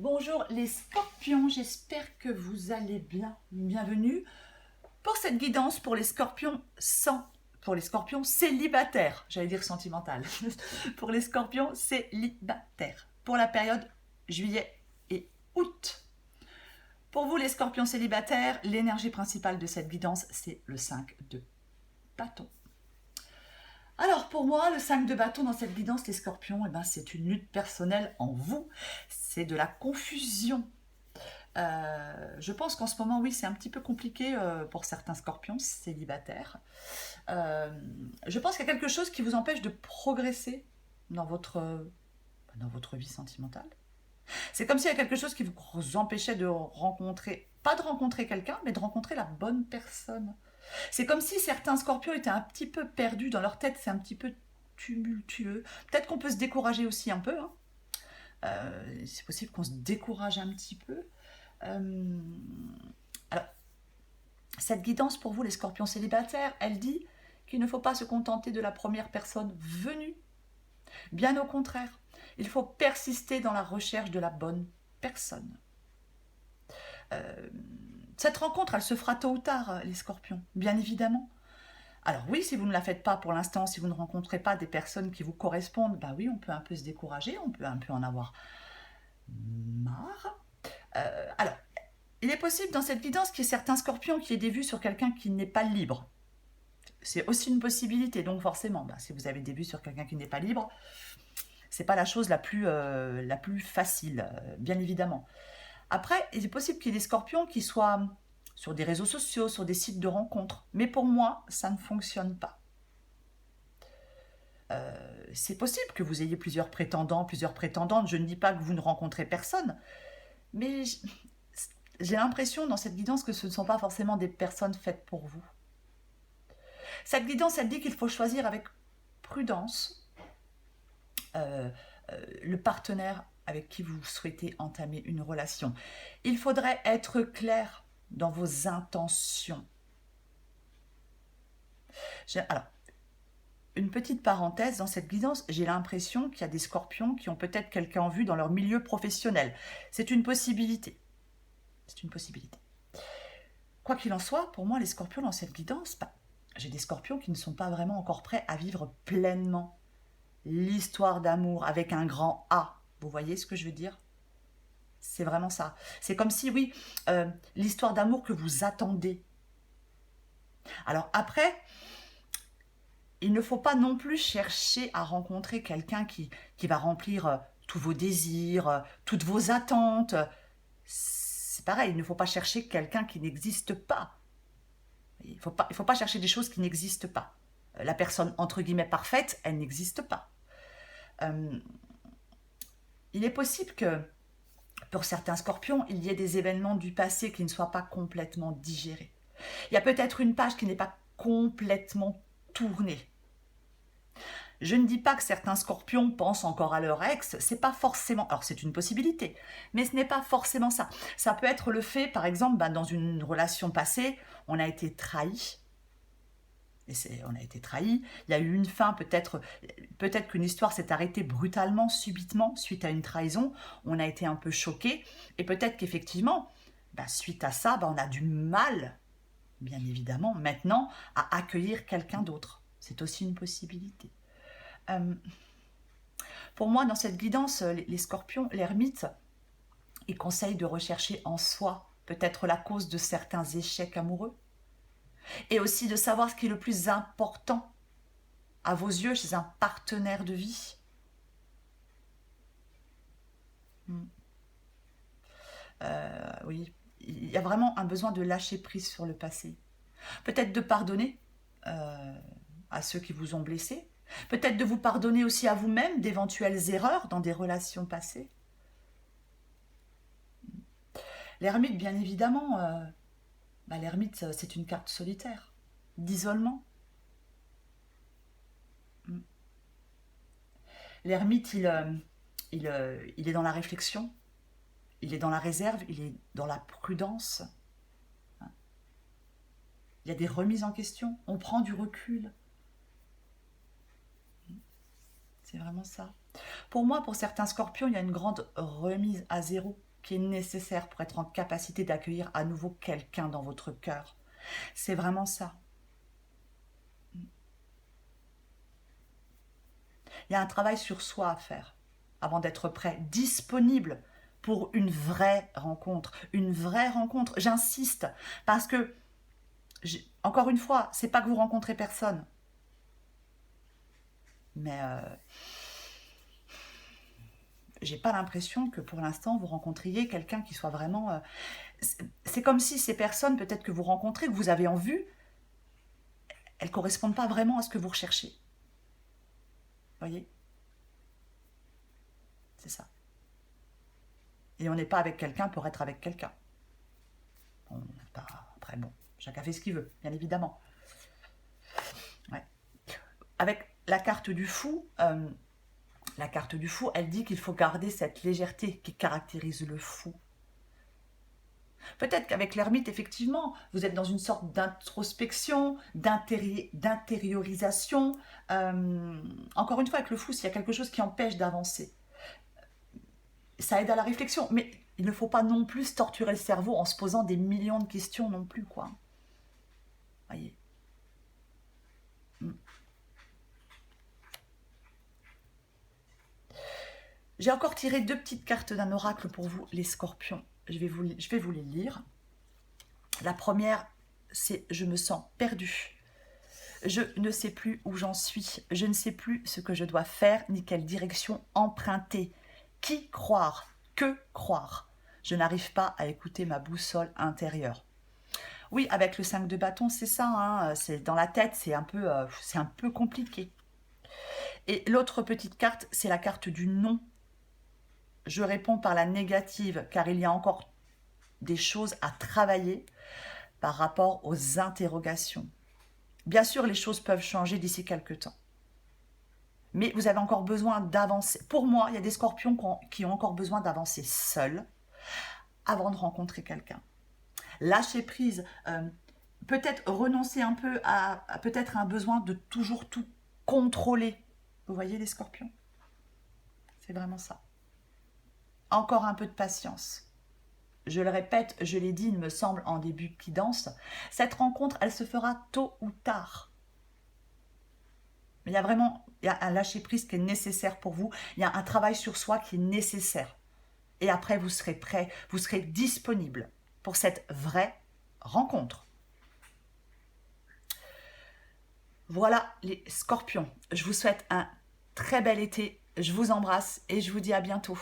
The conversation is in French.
Bonjour les scorpions, j'espère que vous allez bien. Bienvenue pour cette guidance pour les scorpions célibataires, j'allais dire sentimental. Pour les scorpions célibataires, pour la période juillet et août. Pour vous les scorpions célibataires, l'énergie principale de cette guidance, c'est le 5 de bâton. Alors pour moi, le 5 de bâton dans cette guidance, les scorpions, c'est une lutte personnelle en vous. C'est de la confusion. Je pense qu'en ce moment, oui, c'est un petit peu compliqué pour certains scorpions célibataires. Je pense qu'il y a quelque chose qui vous empêche de progresser dans votre vie sentimentale. C'est comme s'il y a quelque chose qui vous empêchait de rencontrer, pas de rencontrer quelqu'un, mais de rencontrer la bonne personne. C'est comme si certains scorpions étaient un petit peu perdus dans leur tête, c'est un petit peu tumultueux. Peut-être qu'on peut se décourager aussi un peu. C'est possible qu'on se décourage un petit peu. Alors, cette guidance pour vous, les scorpions célibataires, elle dit qu'il ne faut pas se contenter de la première personne venue. Bien au contraire, il faut persister dans la recherche de la bonne personne. Cette rencontre, elle se fera tôt ou tard, les scorpions, bien évidemment. Alors oui, si vous ne la faites pas pour l'instant, si vous ne rencontrez pas des personnes qui vous correspondent, bah oui, on peut un peu se décourager, on peut un peu en avoir marre. Alors, il est possible dans cette guidance qu'il y ait certains scorpions qui aient des vues sur quelqu'un qui n'est pas libre. C'est aussi une possibilité, donc forcément, si vous avez des vues sur quelqu'un qui n'est pas libre, c'est pas la chose la plus facile, bien évidemment. Après, il est possible qu'il y ait des scorpions qui soient sur des réseaux sociaux, sur des sites de rencontres. Mais pour moi, ça ne fonctionne pas. C'est possible que vous ayez plusieurs prétendants, plusieurs prétendantes. Je ne dis pas que vous ne rencontrez personne. Mais j'ai l'impression dans cette guidance que ce ne sont pas forcément des personnes faites pour vous. Cette guidance, elle dit qu'il faut choisir avec prudence le partenaire avec qui vous souhaitez entamer une relation. Il faudrait être clair dans vos intentions. Alors, une petite parenthèse dans cette guidance, j'ai l'impression qu'il y a des scorpions qui ont peut-être quelqu'un en vue dans leur milieu professionnel. C'est une possibilité. C'est une possibilité. Quoi qu'il en soit, pour moi, les scorpions dans cette guidance, j'ai des scorpions qui ne sont pas vraiment encore prêts à vivre pleinement l'histoire d'amour avec un grand A. Vous voyez ce que je veux dire? C'est vraiment ça. C'est comme si, oui, l'histoire d'amour que vous attendez. Alors après, il ne faut pas non plus chercher à rencontrer quelqu'un qui va remplir tous vos désirs, toutes vos attentes. C'est pareil, il ne faut pas chercher quelqu'un qui n'existe pas. Il ne faut pas chercher des choses qui n'existent pas. La personne, entre guillemets, parfaite, elle n'existe pas. Il est possible que, pour certains scorpions, il y ait des événements du passé qui ne soient pas complètement digérés. Il y a peut-être une page qui n'est pas complètement tournée. Je ne dis pas que certains scorpions pensent encore à leur ex, c'est pas forcément... Alors c'est une possibilité, mais ce n'est pas forcément ça. Ça peut être le fait, par exemple, dans une relation passée, on a été trahi. On a été trahi, il y a eu une fin, peut-être qu'une histoire s'est arrêtée brutalement, subitement, suite à une trahison, on a été un peu choqué, et peut-être qu'effectivement, suite à ça, on a du mal, bien évidemment, maintenant, à accueillir quelqu'un d'autre. C'est aussi une possibilité. Pour moi, dans cette guidance, les scorpions, l'ermite, il conseille de rechercher en soi peut-être la cause de certains échecs amoureux, et aussi de savoir ce qui est le plus important à vos yeux chez un partenaire de vie. Oui, il y a vraiment un besoin de lâcher prise sur le passé. Peut-être de pardonner à ceux qui vous ont blessé. Peut-être de vous pardonner aussi à vous-même d'éventuelles erreurs dans des relations passées. L'ermite, bien évidemment, l'ermite, c'est une carte solitaire, d'isolement. L'ermite, il est dans la réflexion, il est dans la réserve, il est dans la prudence. Il y a des remises en question, on prend du recul. C'est vraiment ça. Pour moi, pour certains scorpions, il y a une grande remise à zéro. qui est nécessaire pour être en capacité d'accueillir à nouveau quelqu'un dans votre cœur. C'est vraiment ça. Il y a un travail sur soi à faire avant d'être prêt, disponible pour une vraie rencontre. Une vraie rencontre, j'insiste, parce que, encore une fois, c'est pas que vous rencontrez personne, mais j'ai pas l'impression que pour l'instant vous rencontriez quelqu'un qui soit vraiment... c'est comme si ces personnes, peut-être que vous rencontrez, que vous avez en vue, elles correspondent pas vraiment à ce que vous recherchez. Vous voyez? C'est ça. Et on n'est pas avec quelqu'un pour être avec quelqu'un. Bon, après, bon, chacun fait ce qu'il veut, bien évidemment. Ouais. Avec la carte du fou, elle dit qu'il faut garder cette légèreté qui caractérise le fou. Peut-être qu'avec l'ermite, effectivement, vous êtes dans une sorte d'introspection, d'intériorisation. Encore une fois, avec le fou, s'il y a quelque chose qui empêche d'avancer, ça aide à la réflexion. Mais il ne faut pas non plus se torturer le cerveau en se posant des millions de questions non plus, quoi. Voyez. J'ai encore tiré 2 petites cartes d'un oracle pour vous, les scorpions. Je vais vous les lire. La première, c'est « Je me sens perdu. Je ne sais plus où j'en suis. Je ne sais plus ce que je dois faire, ni quelle direction emprunter. Qui croire? Que croire? Je n'arrive pas à écouter ma boussole intérieure. » Oui, avec le 5 de bâton, c'est ça. Hein, c'est dans la tête, c'est un peu compliqué. Et l'autre petite carte, c'est la carte du non. Je réponds par la négative, car il y a encore des choses à travailler par rapport aux interrogations. Bien sûr, les choses peuvent changer d'ici quelques temps. Mais vous avez encore besoin d'avancer. Pour moi, il y a des scorpions qui ont encore besoin d'avancer seuls avant de rencontrer quelqu'un. Lâcher prise, peut-être renoncer un peu à peut-être un besoin de toujours tout contrôler. Vous voyez les scorpions? C'est vraiment ça. Encore un peu de patience. Je le répète, je l'ai dit, il me semble, en début qui danse, cette rencontre, elle se fera tôt ou tard. Il y a un lâcher-prise qui est nécessaire pour vous, il y a un travail sur soi qui est nécessaire. Et après, vous serez prêt, vous serez disponible pour cette vraie rencontre. Voilà les scorpions. Je vous souhaite un très bel été, je vous embrasse et je vous dis à bientôt.